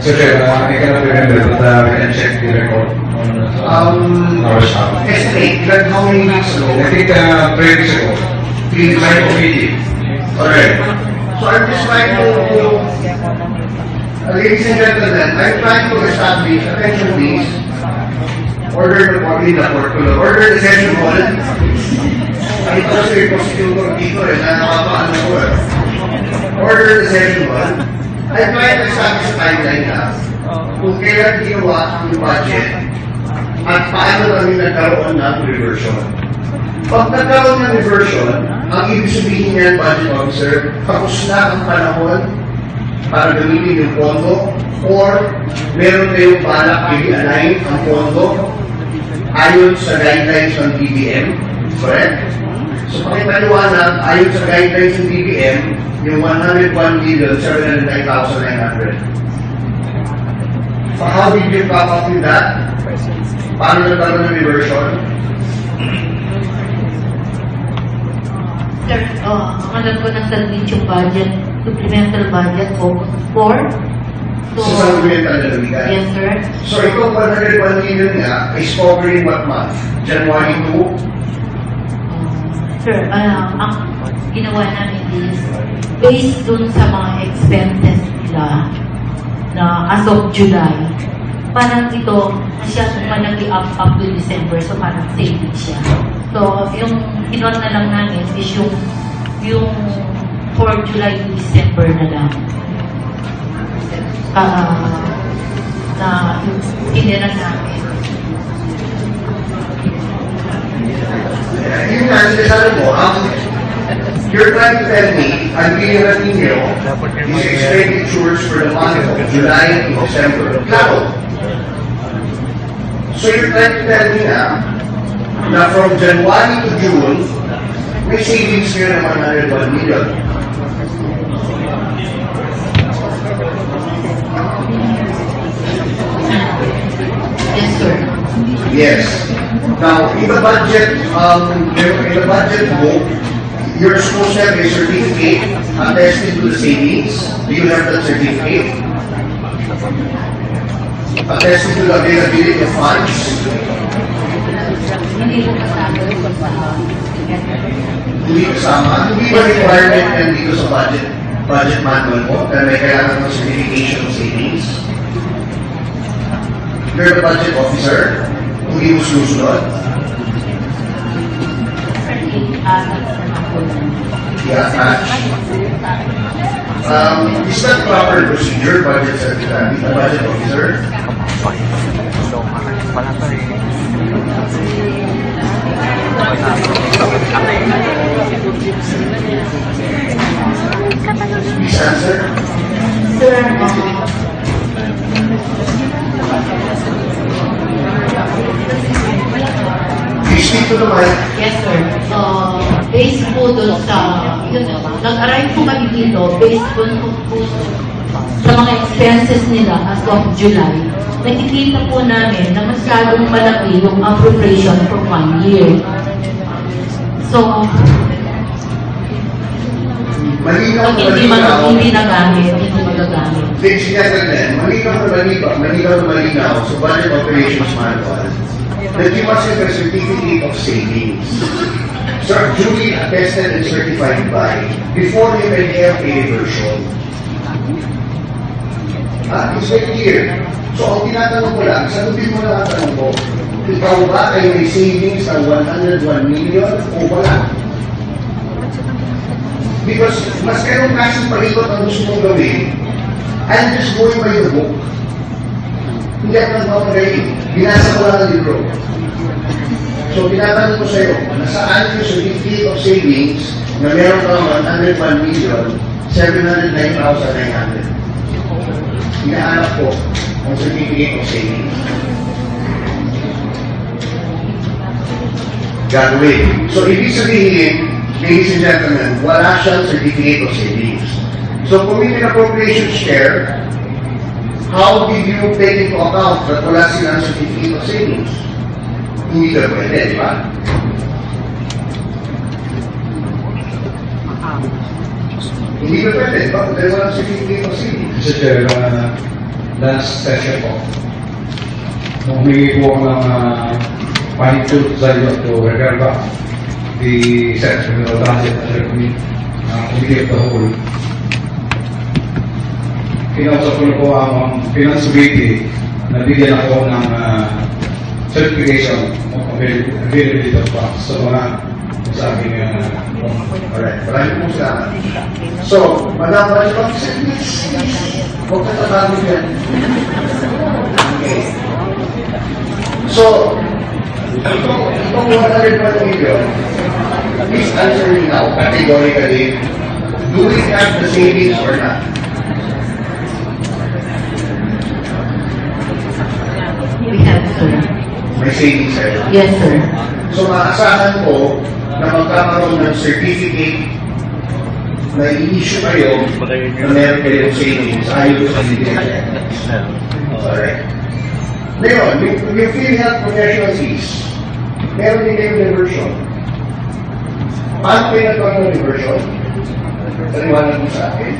Mr. Chair, I cannot remember, but we can check the record on our staff. Estimate, like how many weeks ago? I think 3 weeks ago. 3 weeks My ago. committee. Correct. So I'm just trying to, ladies and gentlemen, I'm trying to establish, attention please, order the order the session hall. Ito kasi yung prosecutor dito nakakapaano ko Order the session hall. I'm trying to establish a timeline na kung kailan ginawa ang budget at paano kami nagkaroon ng reversion. Pag nagkaroon ng reversion, ang ibig sabihin niyan, budget officer, tapos na ang panahon para gamitin yung pondo or meron kayong balak i-align ang pondo ayon sa guidelines ng DBM. Correct? So pakipaliwanag, ayon sa guidelines ng DBM, yung 101,709,900. So how did you come up with that? Paano nagkaroon ng reversion? Sir, alam ko na submit yung budget, supplemental budget for So, sa supplemental na lumigay? Yes, sir. So, ito 101 million nga is covering what month? January 2? Sir, ang ginawa namin is based dun sa mga expenses nila na as of July, parang ito, masyadong malaki up to December, so parang saving siya. So, yung kinot na lang namin is yung for July to December na lang. Na yung tinira namin. Yung nasasabi mo, you're trying to tell me, ang binira ninyo is expenditures for the month of July to December. Claro. So you're trying to tell me na from January to June, may savings nyo na 101 million. Yes, sir. Yes. Now, in the budget book, you're supposed to have a certificate attested to the savings. Do you have that certificate? Attested to the availability of funds. Hindi ko kasama. Hindi kasama. Hindi ba requirement yan dito sa budget manual mo na may kailangan ng certification of savings? You're the budget officer. Hindi mo susunod. I-attach. Is that proper procedure, budget officer? Please answer. Sir, Please speak to the mic. yes, sir. Based po doon sa, nag-arrive po kami dito, based po sa mga expenses nila as of July, nakikita po namin na masyadong malaki yung appropriation for 1 year. So, Malinaw pag na hindi nagamit, hindi magagamit. Ladies and gentlemen, malinaw sa budget operations manual that you must have a certificate of savings. Sir, duly attested and certified by before you can have a reversion. It's very clear. So, ang tinatanong ko lang, sagutin mo lang ang tanong ko, ikaw ba ay may savings ng 101 million o wala? Because mas kayong kasing palikot ang gusto mong gawin, I'm just going by the book. Hindi ako nagpapagaling. Binasa ko lang ang libro. So, tinatanong ko sa'yo, nasaan yung certificate of savings na meron ka 101,709,900? Hinahanap ko ang certificate of savings. Gagawin. So, ibig sabihin, ladies and gentlemen, wala siyang certificate of savings. So, kung may appropriation share, how did you take into account that wala silang certificate of savings? Hindi ka pwede, di ba? Hindi ka pwede, di ba? Kung walang certificate of savings. Mr. Chair, last session po, nung humingi po ako ng fine-tooth sa inyo to refer back the section of the budget committee of the whole. Kinausap ko na po ang Finance Committee na bigyan ako ng certification of availability of funds sa mga sa aking Alright, maraming po salamat. So, Madam Vice President, huwag ka tatawag yan. Okay. So, itong 100 million, please answer me now, categorically, do we have the savings or not? We have, sir. May savings sa'yo. Yes, sir. So, maasahan ko na magkakaroon ng certificate na i-issue kayo na meron kayong savings ayon sa CDFI. Alright. Ngayon, yung PhilHealth professional fees, meron din kayong reversion. Paano kayo nagkaroon ng reversion? Taliwanag mo sa akin.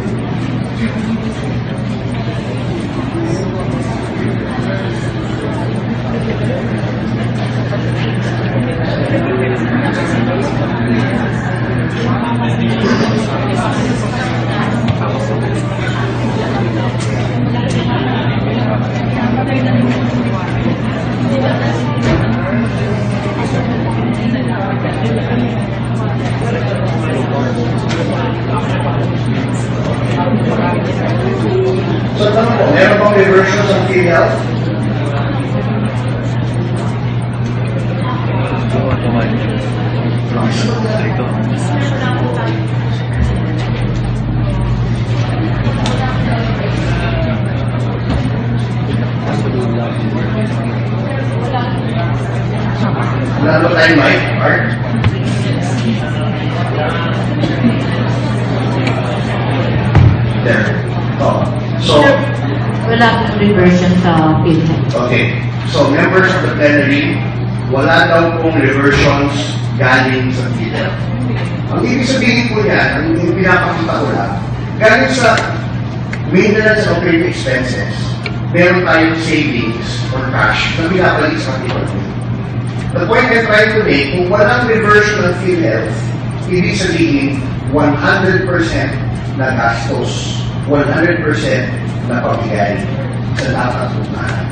So, tanong po, meron bang reversion sa PhilHealth? Wala ba tayong mic, Art? There. Oh. So, Wala pong reversion sa PhilHealth. okay. So, members of the plenary, wala daw pong reversions galing sa PhilHealth. Ang ibig sabihin po niyan, ang pinapakita ko lang, galing sa maintenance and operating expenses, meron tayong savings or cash na binabalik sa department. The point I'm trying to make, kung walang reversion ng PhilHealth, ibig sabihin 100% na gastos, 100% na pamigay sa dapat unahan.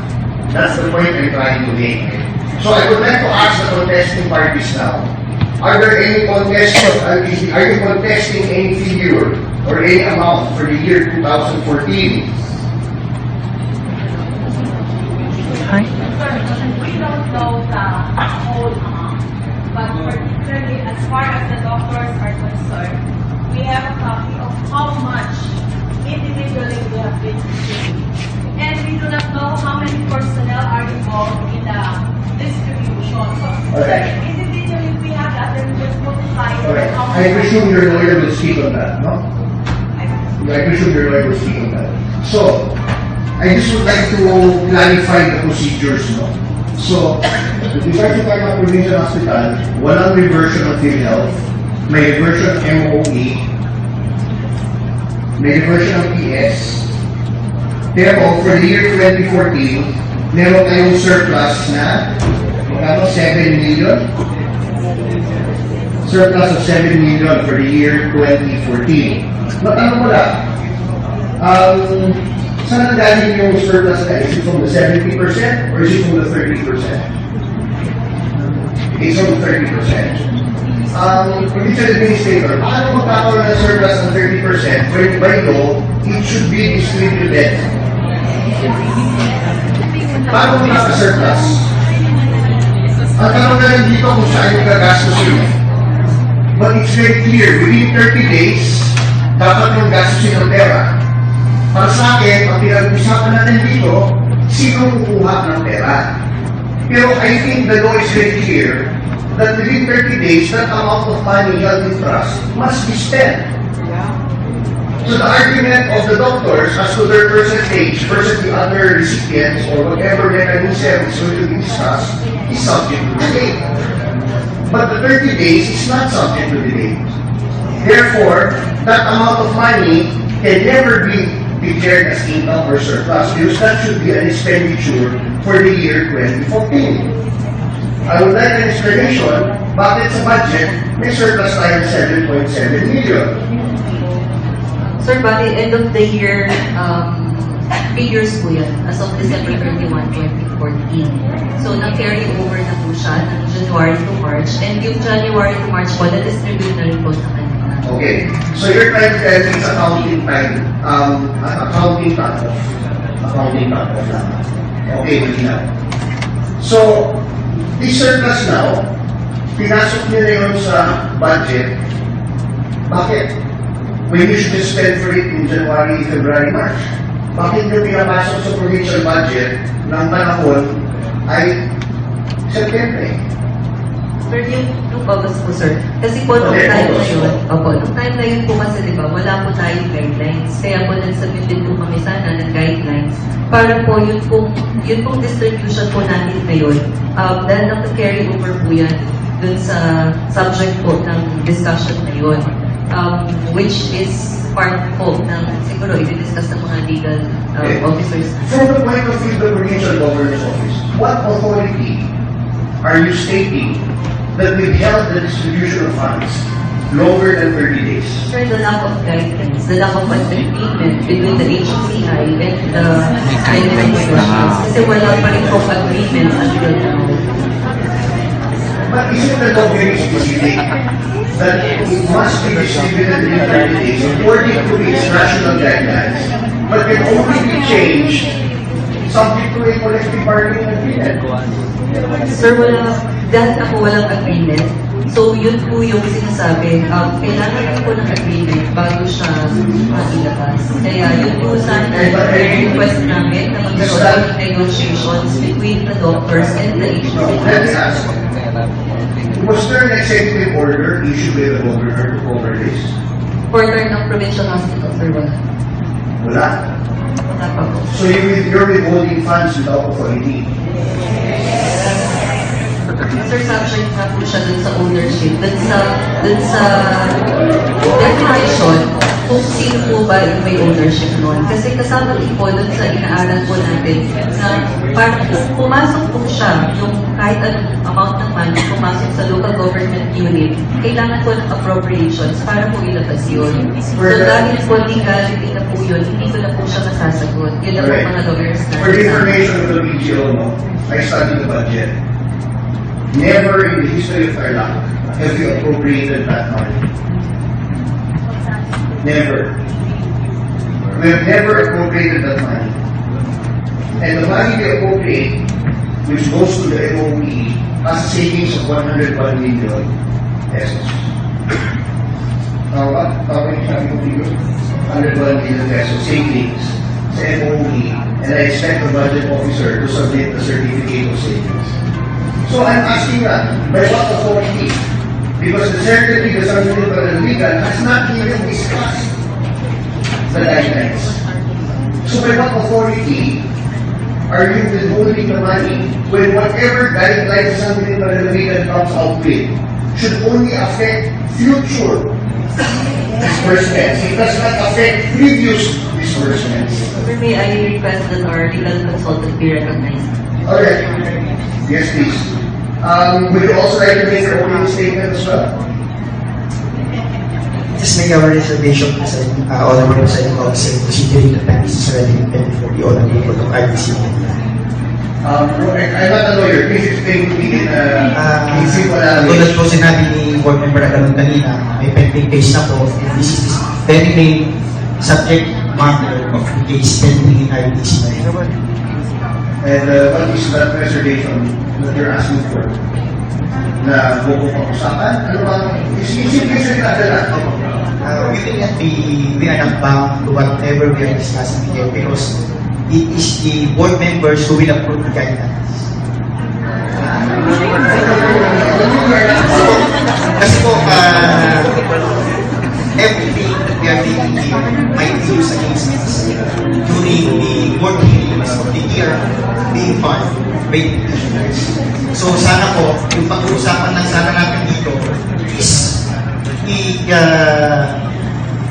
That's the point I'm trying to make. So I would like to ask the contesting parties now, are there any contestants, are you contesting any figure or any amount for the year 2014? We don't know the whole amount, but particularly as far as the doctors are concerned, we have a copy of how much individually we have been receiving. And we do not know how many personnel are involved in the distribution. So, Okay. individually we have that, then we just multiply it Alright, how I presume your lawyer will speak on that, no? I- I presume your lawyer will speak on that. So, I just would like to clarify the procedures, no? So, with regard to Tacna Provincial Hospital, walang reversion of PhilHealth, may reversion of MOE, may reversion of PS, pero for the year 2014, meron tayong surplus na, magkano, 7 million? Surplus of 7 million for the year 2014. Matanong ko lang, saan ang galing yung surplus na? Is it from the 70% or is it from the 30%? It's from the 30%. Provincial Administrator, paano magkakaroon ng surplus ng 30% when by law, it should be distributed? Paano magkaka-surplus? Ang tanong na lang dito kung saan yung gagastos yun. But it's very clear, within 30 days, dapat yung gastusin ng pera. Para sa akin, ang pinag-usapan natin dito, sino kukuha ng pera. Pero I think the law is very clear that within 30 days, that amount of money held in trust must be spent. So the argument of the doctors as to their percentage versus the other recipients or whatever mechanism is going to be discussed is subject to debate. But the 30 days is not subject to debate. Therefore, that amount of money can never be declared as income or surplus because that should be an expenditure for the year 2014. I would like an explanation, bakit sa budget may surplus tayo ng 7.7 million? Sir, bali, end of the year figures po yan as of December 31, 2014. So, na-carry over na po siya ng January to March. And yung January to March po, na-distribute na rin po sa kanila. Okay, so you're trying to tell me it's accounting time, accounting cut-off. Accounting cut-off lang. Okay, malinaw. So, this surplus now, pinasok niyo na yun sa budget. Bakit? When you should spend for it in January, February, March. Bakit nyo pinapasok sa provincial budget ng panahon ay September? Sir, yung August po, sir. Kasi po, nung time na yun, nung time na yun po kasi, di ba, wala po tayong guidelines. Kaya po, nagsabit din po kami sana ng guidelines. Para po, yun pong distribution po natin ngayon, dahil naka-carry over po yan dun sa subject po ng discussion na yun. Which is part po ng, siguro, i-discuss ng mga legal officers. From the point of view of the provincial governor's office, what authority are you stating that withheld the distribution of funds longer than 30 days? Sir, the lack of guidance, the lack of agreement between the HCI and the IMF officials. Kasi wala pa rin pong agreement until now. But isn't the law very specific that it must be distributed in 30 days according to its national guidelines, but can only be changed subject to a collective bargaining agreement? Sir, dahil ako walang agreement, so yun po yung sinasabi, kailangan po ng agreement bago siya mailabas. Kaya yun po sana request namin na magkaroon ng negotiations between the doctors and the Let me HCI. ask, was there an executive order issued by the governor to cover this? Order ng provincial hospital, sir, wala. Wala. Wala pa po. So you're withholding funds without authority. Sir, subject na po siya dun sa ownership, dun sa definition kung sino po ba yung may ownership nun. Kasi kasama din po dun sa inaaral po natin na parang pumasok po siya yung kahit anong amount ng money pumasok sa local government unit, kailangan po ng appropriations para po ilabas yun. So dahil po legality na po yun, hindi ko na po siya masasagot. Yun lang po mga lawyers na. For the information of the BGO, I studied the budget. Never in the history of Tarlac have you appropriated that money. Never. We have never appropriated that money. And the money we appropriate, which goes to the MOE, has a savings of 101 million pesos. Tama yung sabi ko dito? 101 million pesos savings sa MOE, and I expect the budget officer to submit the certificate of savings. So I'm asking that, by what authority? Because the Secretary of the Legal has not even discussed the guidelines. So by what authority are you withholding the money when whatever guidelines something the Legal comes out with should only affect future disbursements? It does not affect previous disbursements. For me, I request that our legal consultant be recognized. Alright. Yes, please. Would you also like to make your opening statement as well? Just make our reservation sa honorable sa inyo kasi considering the time is already intended for the honorable of IBC. I'm not a lawyer. Please explain to me in simple Tulad language. po sinabi ni board member Agalon kanina, may pending case na po. And this is the very main subject matter of the case pending in IBC. And what is that reservation that you're asking for? Na buko pag-usapan? Ano ba? Isip na dala. We will not be bound to whatever we are discussing here because it is the board members who will approve the guidelines. Kasi po, everything that we are making here might be used against us during the board meetings of the year being fun, great issues. So sana po, yung pag-uusapan lang sana natin dito is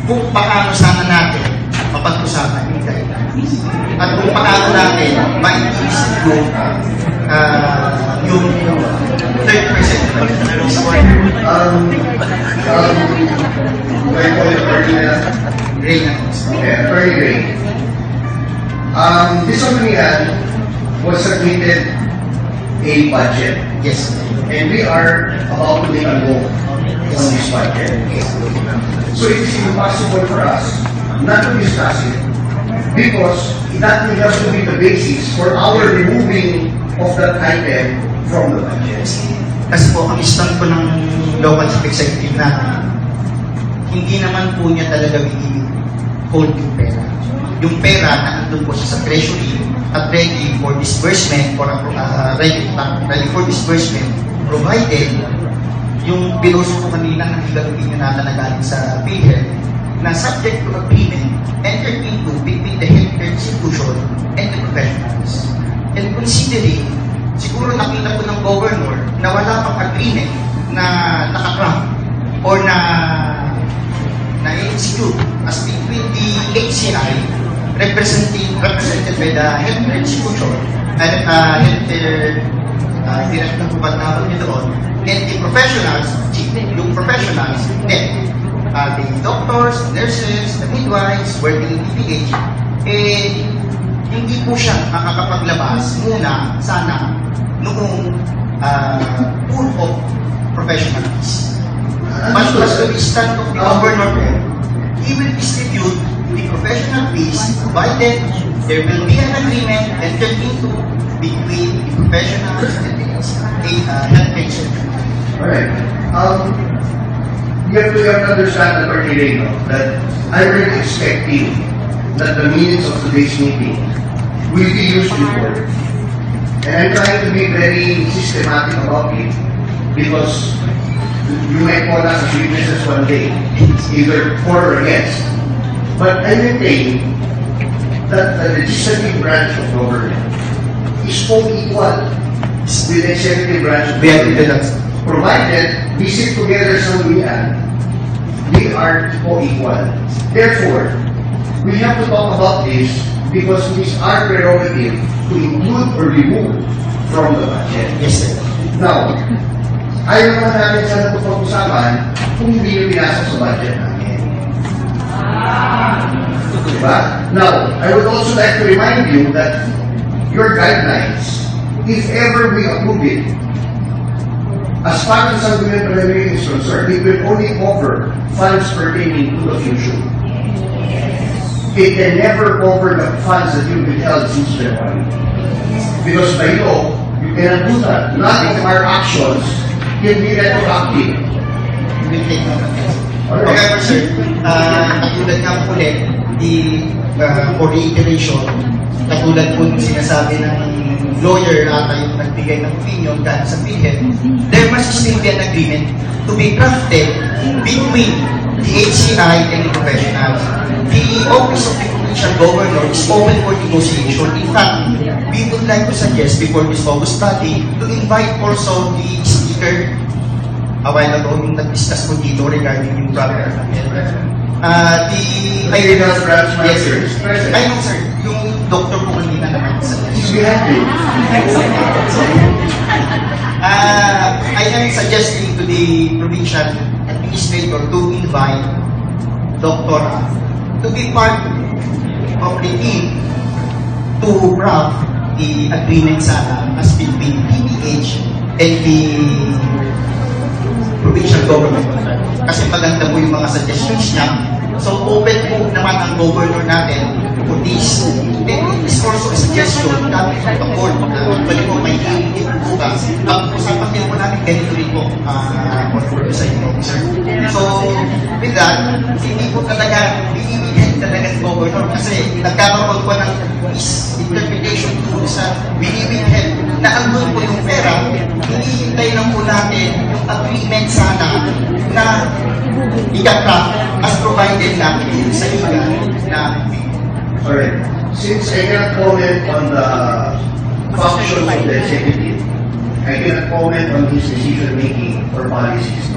kung paano sana natin mapag-usapan yung guidelines. At kung paano natin ma-increase yung 30%. I call it Ray na. Attorney Ray. This Omnian was submitted a budget, Yes. and we are about to make a vote on this budget. So it is impossible for us not to discuss it because that will have to be the basis for our removing of that item from the budget. Kasi po, ang stand po ng local executive natin, hindi naman po niya talaga hold yung pera. Yung pera na andun po siya sa treasury at ready for disbursement or ready for disbursement provided yung pinost po kanina ng legal opinion natin na galing sa PhilHealth na subject to agreement entered into between the healthcare institution and the professionals. And considering, siguro nakita po ng governor na wala pang agreement na nakakraft or na-execute as between the HCI represented by the healthcare institution and healthcare director po ba tawag niyo doon, and the professionals, yung professionals, then the doctors, nurses, the midwives, working in PPH, hindi po siya makakapaglabas muna sana noong pool of professionals. But as the stand of the governor, he will distribute the professional fees provided there will be an agreement entered into between the professionals and the health patient. Alright. You have to understand, Attorney Ray, no, that I'm really expecting that the minutes of today's meeting will be used before. And I'm trying to be very systematic about it because you might call us as witnesses one day, either for or against. But I maintain that the legislative branch of government is co-equal with the executive branch of We agree with government. that. Provided we sit together somewhere, we are co-equal. Therefore, we have to talk about this because it is our prerogative to include or remove from the budget. Yes, sir. Now, ayaw naman natin sana ito pag-usapan kung hindi yung pinasa sa budget namin. Diba? Now, I would also like to remind you that your guidelines, if ever we approve it, as far as Sangguniang Palengke is concerned, it will only cover funds pertaining to the future. It can never cover the funds that you withheld since January. Because by law, you cannot do that. None of our actions can be retroactive. We will take note of this. Alright. However, sir, katulad nga po ulit, for reiteration, katulad po yung sinasabi ng lawyer ata yung nagbigay ng opinion dahil sa PhilHealth, there must still be an agreement to be crafted between the HCI and the professionals. The Office of the Provincial Governor is open for negotiation. In fact, we would like to suggest before this August study to invite also the speaker a while ago yung nag-discuss po dito regarding yung proper Regional branch yes, sir. managers present. I know, sir. Yung doctor po kanina naman sa He's behind you. I am suggesting to the provincial administrator to invite Dr. to be part of the team to craft the agreement sana as between PPH and the provincial government. Kasi maganda po yung mga suggestions niya. So open po naman ang governor natin for this. And it is also a suggestion coming from the court. Actually po may hindi po bukas. Pag-usapan din po natin ganito rin po for sa inyo, sir. So with that, hindi po talaga binibigyan talaga ng governor kasi nagkakaroon po ng misinterpretation po sa binibigyan na andun po yung pera, hinihintay lang po natin yung agreement sana na ika-craft as provided natin sa liga na Alright. Since I cannot comment on the functions of the executive, I cannot comment on his decision-making or policies.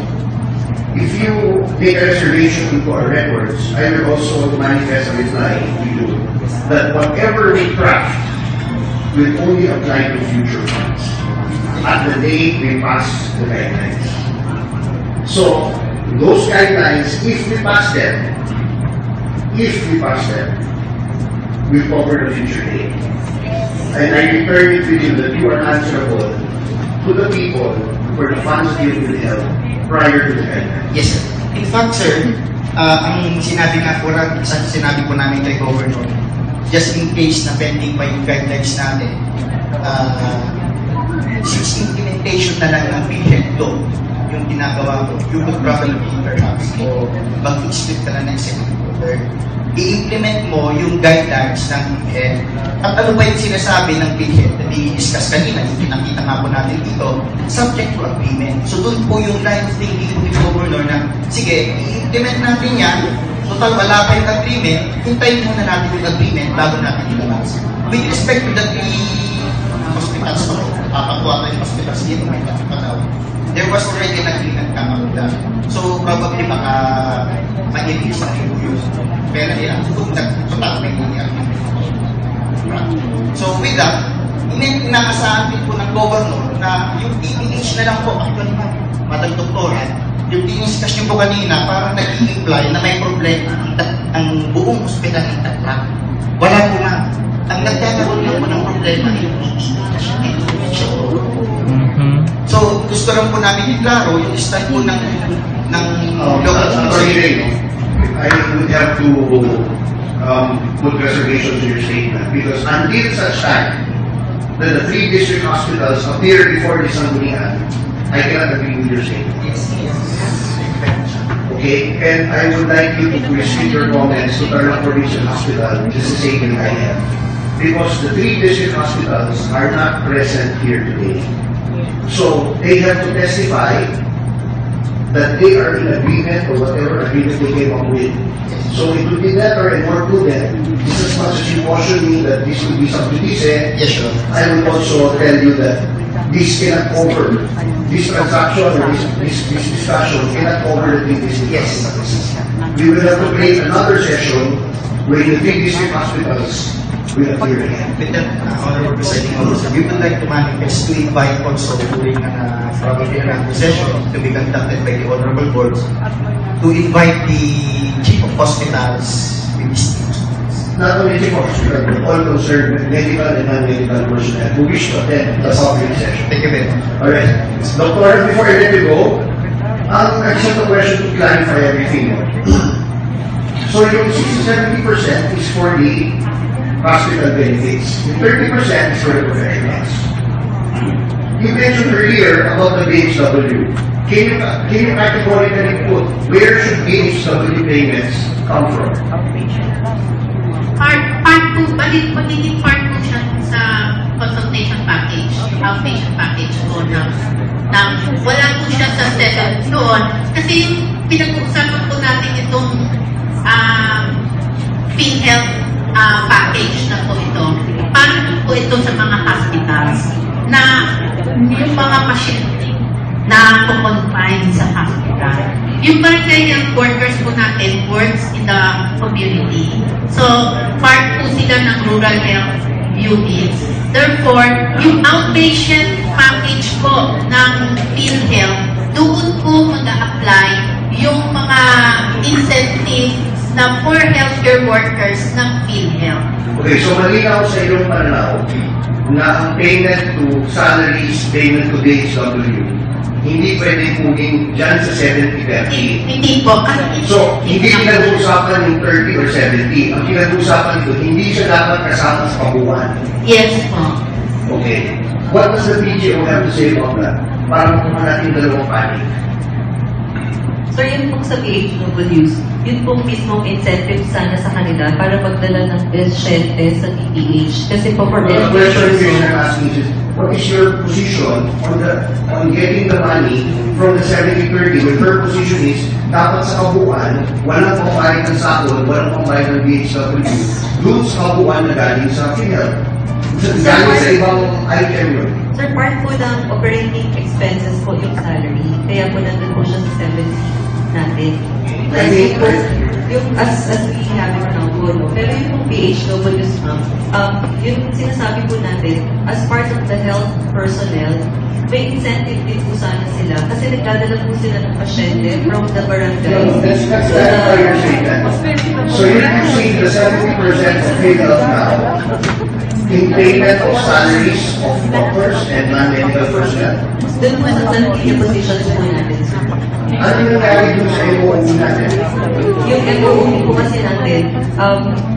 if you make a reservation into our records, I will also manifest a reply to you that whatever we craft will only apply to future funds at the day we pass the guidelines. So, those guidelines, if we pass them, will cover the future day. And I return it with you that you are answerable to the people for the funds you will held prior to the guidelines. Yes, sir. In fact, sir, ang sinabi po namin kay Governor, just in case na pending pa yung guidelines natin, since implementation na lang ng PhilHealth law, yung ginagawa ko, you would probably perhaps o mag-split ka na ng second quarter. I-implement mo yung guidelines ng PhilHealth. At ano ba yung sinasabi ng PhilHealth na di-discuss kanina, yung pinakita nga po natin dito, subject to agreement. So doon po yung line of thinking po ni Governor na, sige, i-implement natin yan, total wala pa yung agreement, hintayin muna natin yung agreement bago natin ilabas. With respect to the three hospitals po, apat yung hospitals dito, may kapatalaw. There was already an agreement come out that. So probably baka mag-release na yung pera nila kung nagtotal may agreement. So with that, inaasahan din po ng Governor na yung TPH na lang po, actually Madam Doktora, yung diniscuss nyo po kanina, parang nag-i-imply na may problema ang buong hospital ng Taklak. Wala po nga. Ang nagkakaroon lang po ng problema yung TPH. So, gusto lang po namin iklaro yung style po ng local I would have to put reservations in your statement because until such time that the three district hospitals appear before the Sanggunian, I cannot agree with your statement. Okay? And I would like you to restrict your comments to Tarlac Provincial Hospital, just the same I have. Because the three district hospitals are not present here today. So, they have to testify that they are in agreement or whatever agreement they came up with. So, it would be better and more prudent, just as much as you caution me that this would be something he said, Yes, sure. I will also tell you that this cannot cover, this transaction or this discussion cannot cover the three district hospitals. We will have to create another session where the three district hospitals will appear again. With that, Honorable Presiding Officer, we would like to manifest to invite also during probably another session to be conducted by the Honorable Boards to invite the Chief of Hospitals with these teams. Not only chief of hospital, but all concerned medical and non-medical personnel who wish to attend the public session. Thank you very much. Alright. Doctor, before I let you go, I just have a question to clarify everything. So yung 60-70% is for the hospital benefits. The 30% is for the professionals. You mentioned earlier about the BHW. Can you categorically put where should BHW payments come from? Part 2, magiging part 2 siya sa consultation package, outpatient package po na wala po siya sa session doon. Kasi yung pinag-uusapan po natin itong PhilHealth package na po ito. Paano po ito sa mga hospitals na yung mga pasyente na po-confine sa hospital. Yung barangay health workers po natin works in the community. So, part po sila ng rural health units. Therefore, yung outpatient package po ng PhilHealth, doon po mag-a-apply yung mga incentives na for healthcare workers ng PhilHealth. Okay, so malinaw sa iyong pananaw na ang payment to salaries, payment to BHW, hindi pwede puging dyan sa 70-30. Hindi po. So, hindi pinag-uusapan yung 30 or 70. Ang pinag-uusapan ito, hindi siya dapat kasama sa pabuwan. Yes po. Okay. What does the PGO have to say about that? Para makuha natin dalawang panig. So yun pong sa PHWs, yun pong mismong incentive sana sa kanila para magdala ng pasyente sa PPH. Kasi po for The question is asking is, what is your position on getting the money from the 70-30? When her position is, dapat sa kabuuan, walang pambayad ng sakon, walang pambayad ng BHW, doon sa kabuuan na galing sa PhilHealth. Galing sa ibang item yun. Sir, part po ng operating expenses po yung salary. Kaya po nandun po siya sa 70 natin. Kasi po, yung as we have it now po, no? Pero yung PHWs, yung sinasabi po natin, as part of the health personnel, may incentive din po sana sila. Kasi nagdadala po sila ng pasyente from the barangays. That's why you're saying that. So you're using the 70% of paid out now in payment of salaries of doctors and non-medical personnel. Doon po sa salary positions po natin, sir. Ano yung nangyari dun sa MOU natin? Yung MOU po kasi natin,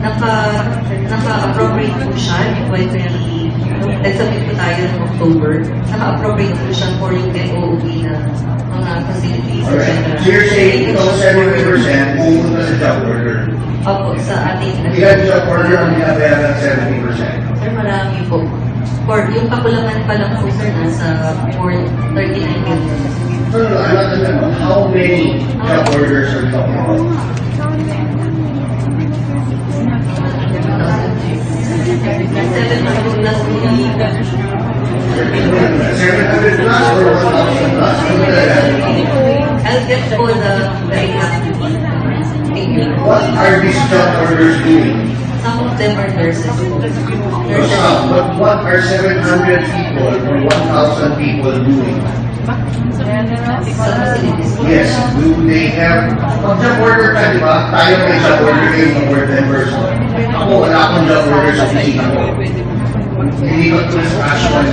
naka-appropriate po siya, yung 2020, nag-submit po tayo ng October, naka-appropriate po siya for yung MOU na mga facilities, etc. Alright. So you're saying itong 70% pumunta sa job order. Opo, sa ating... Ilan job order ang binabayaran ng 70%? Sir, marami po. For yung kakulangan pa lang po, sir, nasa 39 million. No, I'm not talking about how many job orders are we talking about. 700 plus po yung 700 plus or 1,000 plus? Ano talaga? I'll get po the exact figure. What are these job orders doing? Some of them are nurses po. Some, but what are 700 people or 1,000 people doing? Sa facilities po. Yes, do they have... Pag job order ka, di ba? Tayo may job order kayo ng board members. Ako, wala akong job order sa opisina ko. Hindi ko ito sa actual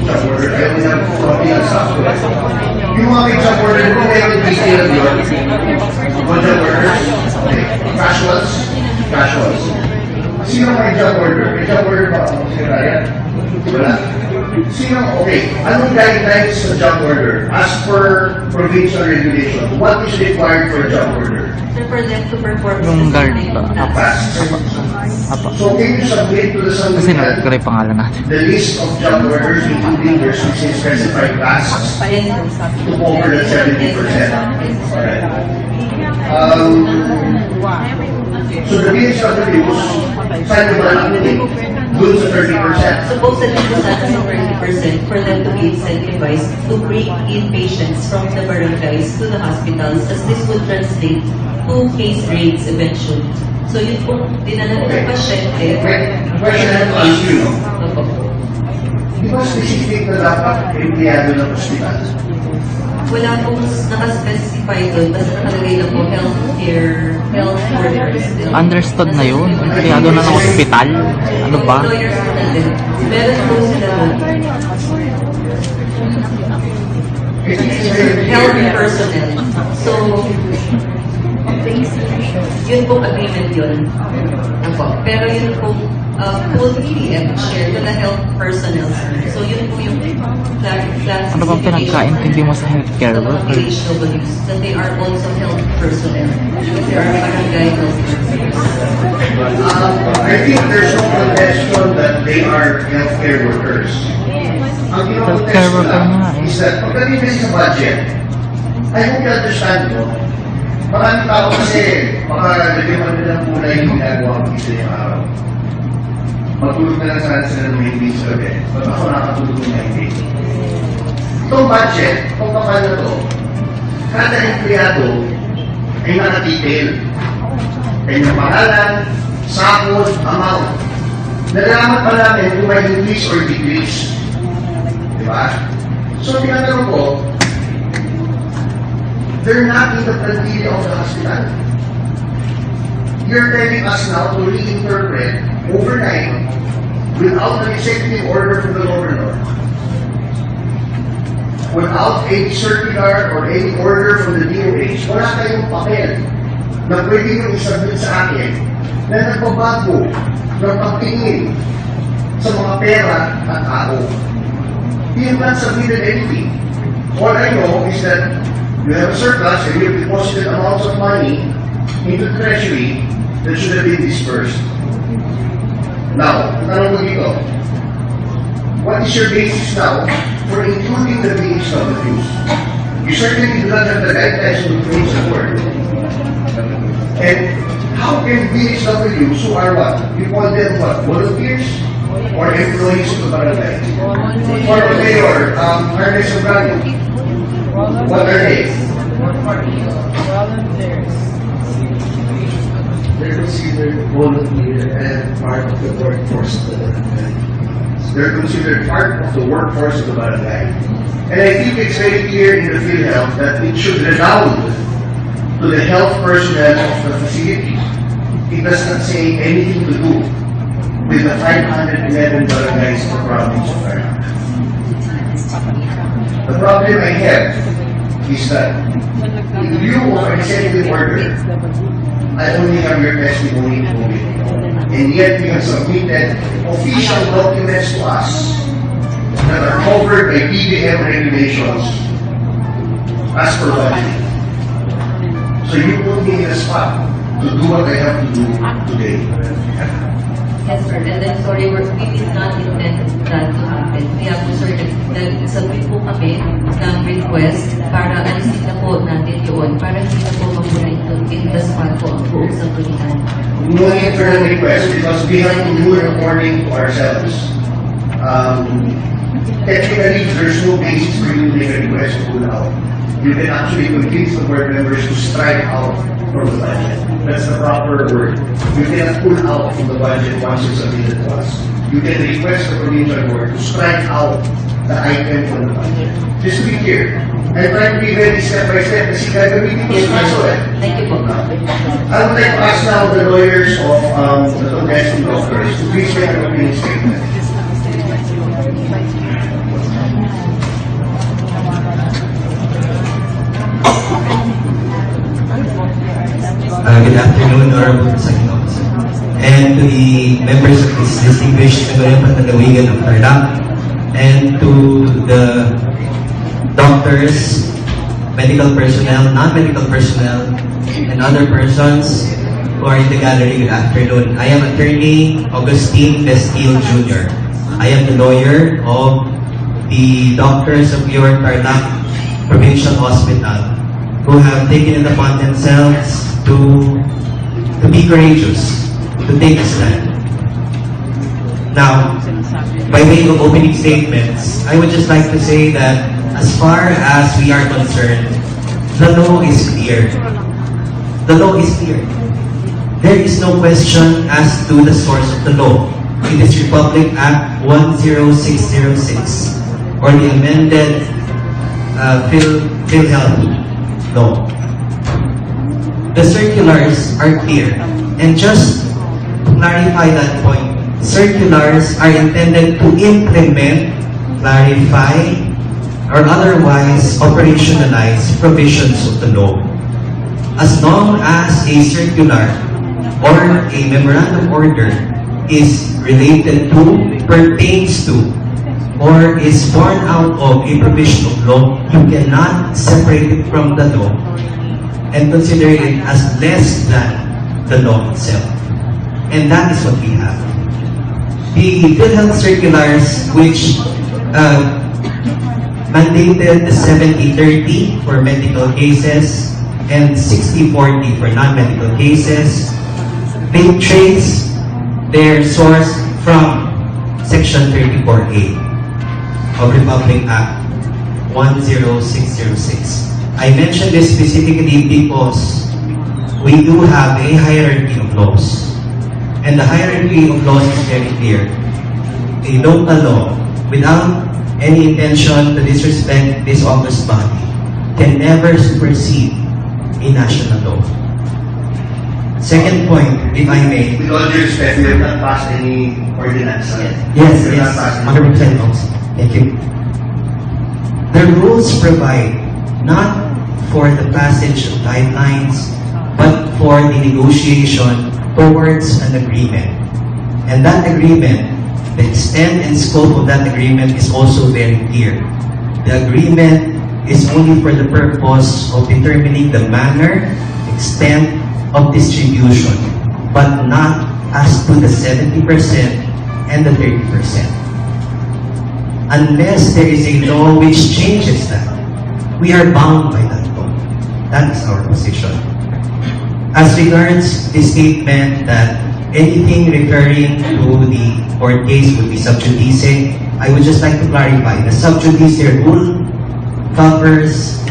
job order. I only have copy ng software. Yung mga may job order ko, meron detail yun. Mga job orders. Okay. Casuals. Casuals. Sino may job order? May job order ba ako? Sino kaya? Wala. Sino? Okay. Anong guidelines sa job order? As per provincial regulation, what is required for a job order? Sir, for them to perform Yung guard specific pa, tasks. Apa. So can you submit to the Kasi submission nag-correct pangalan natin. the list of job orders including their specified tasks to cover the 70%? Alright. So the BHWs, saan nyo ba nakunin? Dun sa 30%. Supposedly po sana sa 30% for them to be incentivized to bring in patients from the barangays to the hospitals as this would translate to case rates eventually. So yun po, dinala ng pasyente. Question I have to ask you, no? Opo. Di ba specific na dapat empleyado ng ospital? Wala pong nakaspecify doon, basta nakalagay na po health workers. Understood na yun. Empleyado na ng ospital. Ano ba? Employers po natin. Meron po sila doon. Health personnel. So, yun pong agreement yun. Ako. Pero yun pong full PM share to the health personnel. So, yun po yung classification. Ano bang pinagkaintindi mo sa healthcare workers? PHWs, that they are also health personnel. Because they are barangay health personnel. I think there's no question that they are healthcare workers. Ang Healthcare kinokontest worker lang nga eh. is that pagdating kasi sa budget, I hope you understand mo, maraming tao kasi baka nagyaman nila ng kulay yung ginagawa ko dito yung araw. Matulog na lang sana sila ng hindi sa gabi. But ako nakatulog ng hindi. Itong budget, itong kapal na to, kada empleyado ay nakatitail. Kanyang pangalan, sahod, amount. Nalaman pa namin kung may increase or decrease. Diba? So, tinatanong ko, they're not in the criteria of the hospital. You're telling us now to reinterpret overnight without an executive order from the governor, without any circular or any order from the DOH, wala kayong papel na pwede nyo isubmit sa akin na nagbabago ng pagtingin sa mga pera at tao. You have not submitted anything. All I know is that you have a surplus and you have deposited amounts of money into the treasury that should have been dispersed. Now, tanong ko dito, what is your basis now for including the BHWs? You certainly do not have the guidelines to change the word. And how can BHWs, who are what? You call them what? Volunteers? or employees of the barangay. For the mayor, Ernest Sobrano, what are they? They're considered volunteer and part of the workforce of the barangay. They're considered part of the workforce of the barangay. And I think it's very clear in the PhilHealth that it should redound to the health personnel of the facility. It does not say anything to do with the 511 barangays in the province of Tarlac. The problem I have is that in view of an executive order, I only have your testimony to it. And yet we have submitted official documents to us that are covered by BBM regulations as per budget. So you put me in a spot to do what I have to do today. Yes, sir. And then, sorry, we did not intend that to happen. We have to, sir, nag-submit po kami ng request para alisin na po natin yun, para hindi na po mamula in the spot po ang buong sanggunian. No need for a request because we have to do it according to ourselves. Technically, there's no basis for you to make a request to pull out. You can actually convince the board members to strike out from the budget. That's the proper word. You cannot pull out from the budget once it's submitted to us. You can request the provincial board to strike out the item from the budget. Just to be clear, I'm trying to be very step by step kasi gagamitin ko sa kaso eh. Thank you po. I would like to ask now the lawyers of the contesting doctors to please make an opening statement. Good afternoon, Honorable Presiding Officer, and to the members of this distinguished Panawagan of Tarlac, and to the doctors, medical personnel, non-medical personnel, and other persons who are in the gallery. Good afternoon. I am Attorney Augustine Vestil Jr. I am the lawyer of the doctors of your Tarlac Provincial Hospital who have taken it upon themselves to be courageous, to take a stand. Now, by way of opening statements, I would just like to say that as far as we are concerned, the law is clear. The law is clear. There is no question as to the source of the law. It is Republic Act 10606 or the amended PhilHealth law. The circulars are clear. And just to clarify that point, circulars are intended to implement, clarify, or otherwise operationalize provisions of the law. As long as a circular or a memorandum order is related to, pertains to, or is born out of a provision of law, you cannot separate it from the law and consider it as less than the law itself. And that is what we have. The PhilHealth circulars, which mandated the 70-30 for medical cases and 60-40 for non-medical cases, they trace their source from Section 34A of Republic Act 10606. I mention this specifically because we do have a hierarchy of laws. And the hierarchy of laws is very clear. A local law, without any intention to disrespect this august body, can never supersede a national law. Second point, if I may. With all due respect, we have not passed any ordinance yet. Yes, We have not passed any 100% also. Thank you. The rules provide not for the passage of guidelines, but for the negotiation towards an agreement. And that agreement, the extent and scope of that agreement is also very clear. The agreement is only for the purpose of determining the manner, extent of distribution, but not as to the 70% and the 30%. Unless there is a law which changes that, we are bound by that law. That is our position. As regards the statement that anything referring to the court case would be sub judice. I would just like to clarify, the sub judice rule covers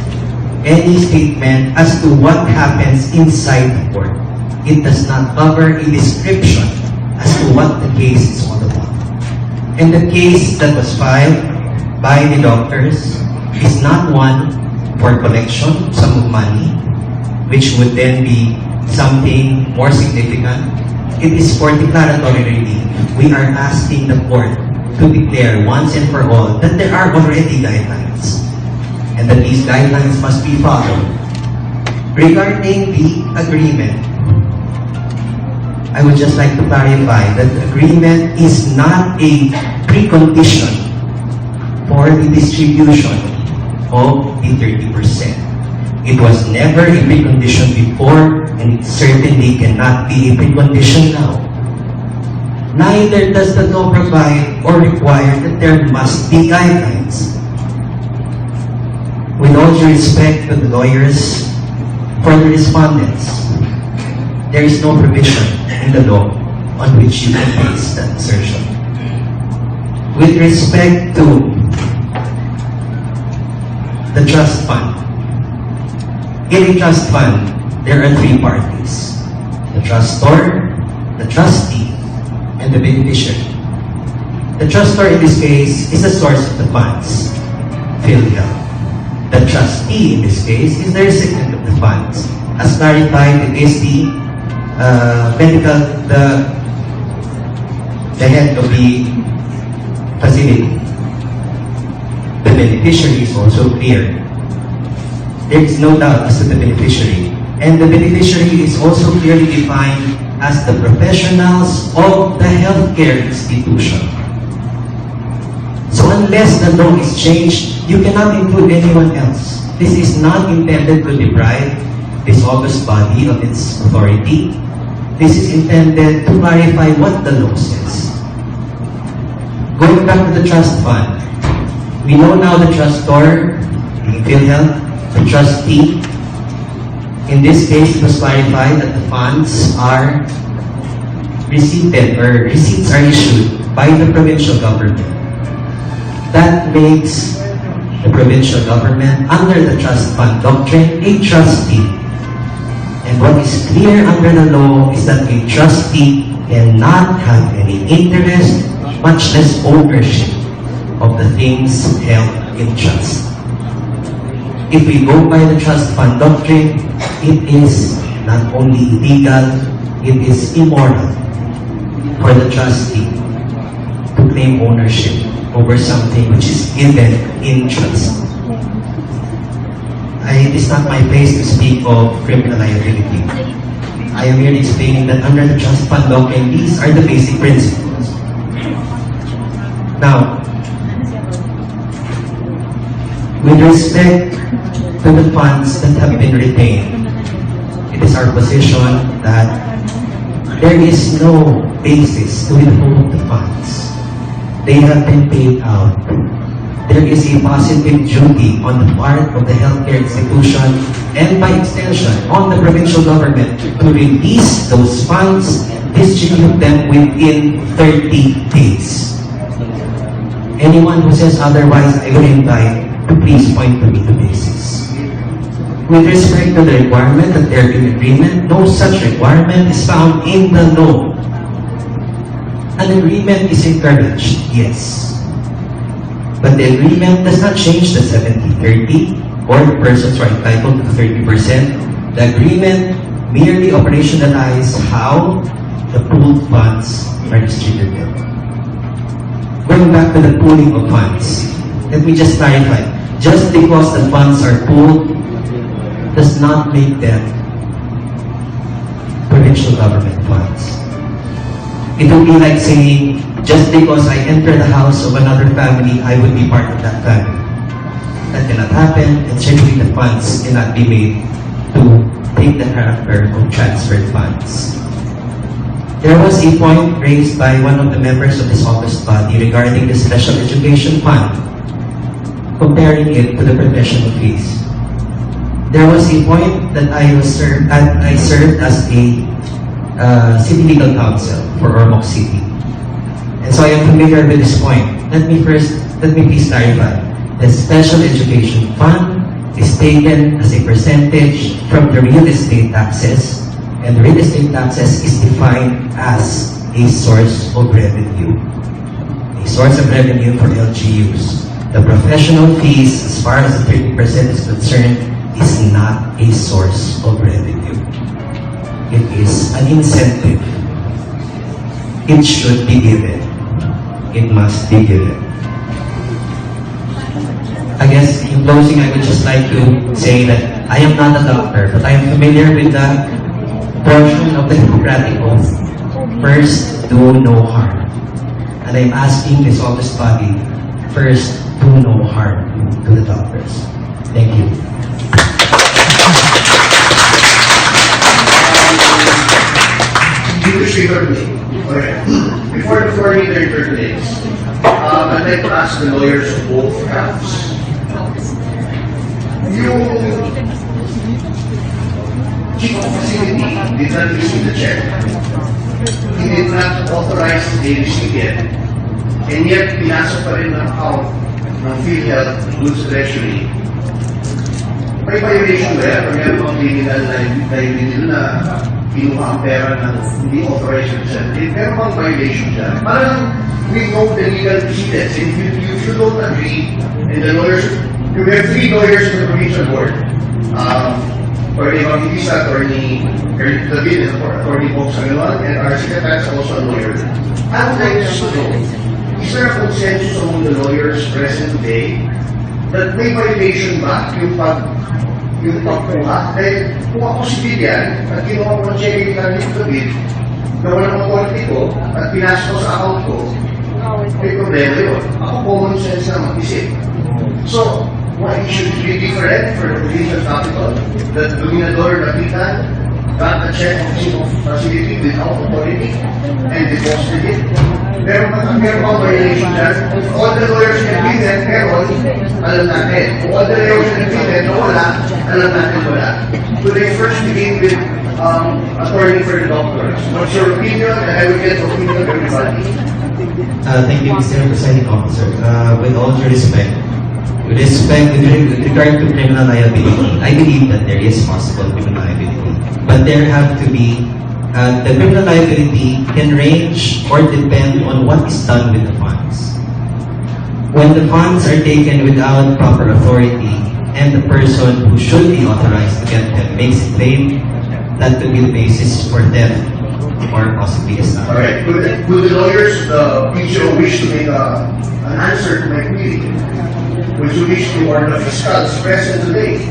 any statement as to what happens inside the court. It does not cover a description as to what the case is all about. And the case that was filed by the doctors is not one for collection of sum of money, which would then be something more significant. It is for declaratory relief. We are asking the court to declare once and for all that there are already guidelines and that these guidelines must be followed. Regarding the agreement, I would just like to clarify that the agreement is not a precondition for the distribution of the 30%. It was never a precondition before, and it certainly cannot be a precondition now. Neither does the law provide or require that there must be guidelines. With all due respect to the lawyers, for the respondents, there is no provision in the law on which you can base that assertion. With respect to the trust fund, in a trust fund, there are three parties: the trustor, the trustee, and the beneficiary. The trustor in this case is the source of the funds, PhilHealth. The trustee in this case is the recipient of the funds. As clarified, it is the head of the facility. The beneficiary is also clear. There is no doubt as to the beneficiary. And the beneficiary is also clearly defined as the professionals of the healthcare institution. So unless the law is changed, you cannot include anyone else. This is not intended to deprive this august body of its authority. This is intended to clarify what the law says. Going back to the trust fund, we know now the trustor, being PhilHealth, the trustee. In this case, it was clarified that the funds are received or receipts are issued by the provincial government. That makes the provincial government, under the trust fund doctrine, a trustee. And what is clear under the law is that a trustee cannot have any interest, much less ownership, of the things held in trust. If we go by the trust fund doctrine, it is not only illegal, it is immoral for the trustee to claim ownership over something which is given in trust. It is not my place to speak of criminal liability. I am merely explaining that under the trust fund doctrine, these are the basic principles. Now, with respect to the funds that have been retained, it is our position that there is no basis to withhold the funds. They have been paid out. There is a positive duty on the part of the healthcare institution and by extension on the provincial government to release those funds, distribute them within 30 days. Anyone who says otherwise, I will invite to please point to me the basis. With respect to the requirement that there be an agreement, no such requirement is found in the law. An agreement is encouraged, yes. But the agreement does not change the 70-30 or the persons are entitled to 30%. The agreement merely operationalizes how the pooled funds are distributed. Going back to the pooling of funds, let me just clarify. Just because the funds are pooled does not make them provincial government funds. It would be like saying, just because I enter the house of another family, I would be part of that family. That cannot happen, and certainly the funds cannot be made to take the character of transferred funds. There was a point raised by one of the members of this august body regarding the special education fund, comparing it to the professional fees. There was a point that I served as a City Legal Counsel for Ormoc City. And so I am familiar with this point. Let me please clarify. The Special Education Fund is taken as a percentage from the real estate taxes, and the real estate taxes is defined as a source of revenue. A source of revenue for LGUs. The professional fees, as far as the 30% is concerned, is not a source of revenue. It is an incentive. It should be given. It must be given. I guess in closing, I would just like to say that I am not a doctor, but I am familiar with the portion of the Hippocratic Oath. First, do no harm. And I'm asking this august body, first, do no harm to the doctors. Thank you. Before the floor leader interpolates, I'd like to ask the lawyers of both halves. Yung chief of facility did not receive the check. He did not authorize the recipient. And yet, pinasok pa rin ng account ng PhilHealth dun sa treasury. May violation ba yan? Pag meron pang criminal na yun na kinuha ang pera ng hindi authorized representative, meron pang violation dyan. Parang we know the legal precedents. If you don't agree, and the lawyers, we have 3 lawyers in the provincial board. Attorney Evangelista, Attorney Eric David, and Attorney Bob Sangalan, and our secretary is also a lawyer. I would like to know, is there a consensus among the lawyers present today that may violation ba yung pagkuha? Dahil kung ako si Vivian at kinuha ko ng check ni David na walang authority ko at pinasok ko sa account ko, may problema yun. Ako common sense na mag-isip. So, why should it be different for the provincial capital that Dominador Lapitan got a check of chief of facility without authority and deposited it? Meron pa violation dyan. All the lawyers can be there, meron, alam natin. All the lawyers can be there, na wala, alam natin wala. Could I first begin with attorney for the doctors? What's your opinion? And I will get the opinion of everybody. Thank you, Mr. Presiding Officer. With all due respect, with regard to criminal liability, I believe that there is possible criminal liability. But there have to be, the criminal liability can range or depend on what is done with the funds. When the funds are taken without proper authority and the person who should be authorized to get them makes a claim, that could be the basis for theft or possibly a All right. Would the lawyers, the PCO, wish to make an answer to my query? Would you wish to warn the fiscals present today?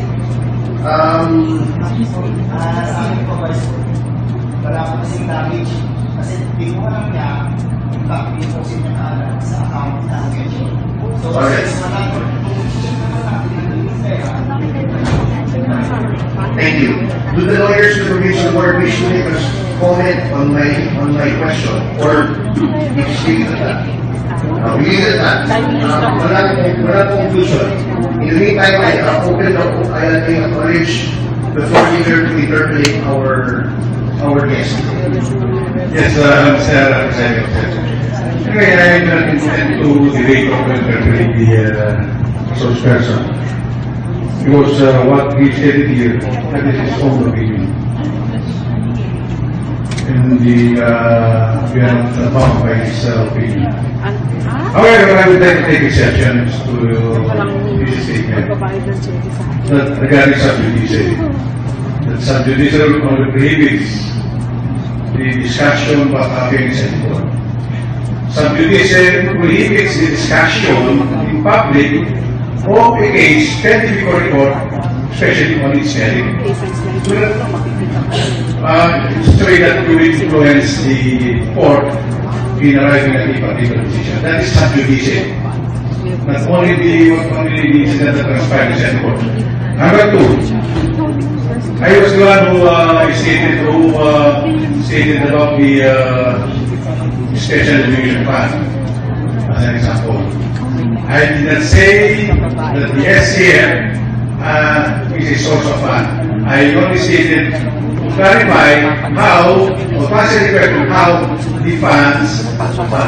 Wala ko kasing damage kasi hindi ko alam niya yung copy po siya na sa account natin. So, Alright. Thank you. Do the lawyers of the provincial board wish to make a comment on my question? Or we just leave it at that? We leave it at that. Wala conclusion. In the meantime, I acknowledge the floor leader to interpolate our guest. Yes, Mr. Representative. Anyway, I do not intend to debate or interpret the source person. Because what he stated here, that is his own opinion. And we are not bound by his opinion. However, I would like to take exception to his statement that regarding sub-judice. That sub-judice only prohibits the discussion about having a court. Sub-judice prohibits the discussion in public of a case pending before the court, especially on its merit. So that you influence the court in arriving at a particular decision. That is sub-judice. Not only the incident that transpired in the court. Number 2, I was the one who stated about the special education fund as an example. I did not say that the SCM is a source of fund. I only stated clarify how, or pass a request on how the funds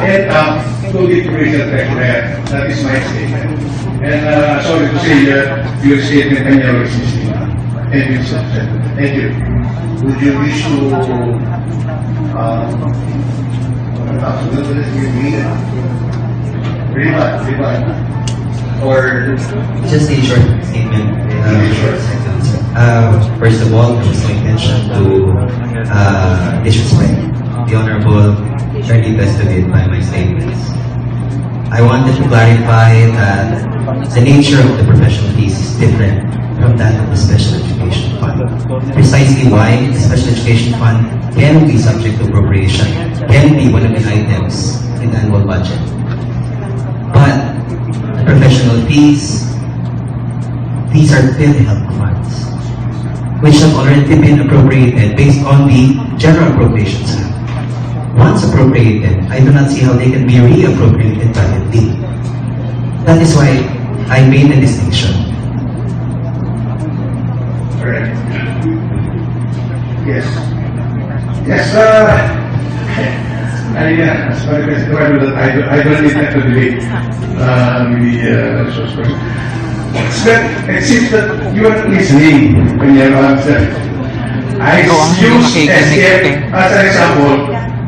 end up to the provincial treasurer. That is my statement. And sorry to say your statement can never exist. Thank you, sir. Thank you. Would you wish to, read or Just a short statement. First of all, there was no intention to disrespect the Honorable Attorney Vestibate by my statements. I wanted to clarify that the nature of the professional fees is different from that of the Special Education Fund. Precisely why the Special Education Fund can be subject to appropriation, can be one of the items in the annual budget. But the professional fees, these are PhilHealth funds, which have already been appropriated based on the General Appropriations Act. Once appropriated, I do not see how they can be reappropriated privately. That is why I made the distinction. Correct. yes. Yes, as far as I don't intend to debate the resource person. It seems that you are listening when you have answered. I Ikaw ang hindi use makikinig, STF eh. as an example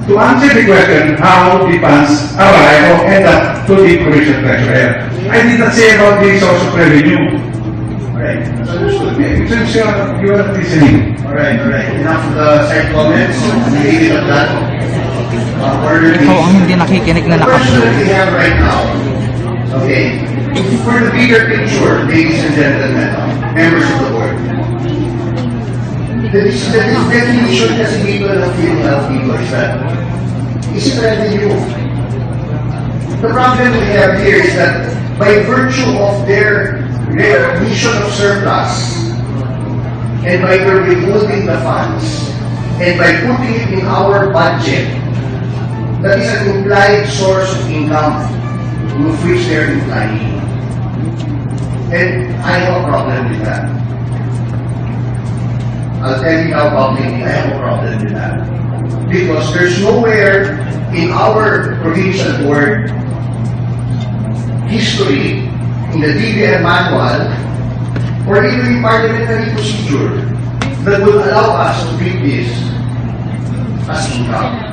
to answer the question how the funds arrive or end up to the provincial treasurer. I did not say about the source of revenue. Right? It seems you are listening. Alright. Enough of the side comments. Leave it at that. Order Ikaw ang hindi nakikinig na The question that nakablue. we have right now, okay, for the bigger picture, ladies and gentlemen, members of the board, the definition kasi dito ng PhilHealth people is that, is it revenue? The problem we have here is that by virtue of their recognition of surplus, and by their withholding the funds, and by putting it in our budget, that is an implied source of income with which they're implying. And I have a problem with that. I'll tell you now publicly, I have a problem with that. Because there's nowhere in our provincial board history, in the DBM manual, or even in parliamentary procedure, that will allow us to treat this as income.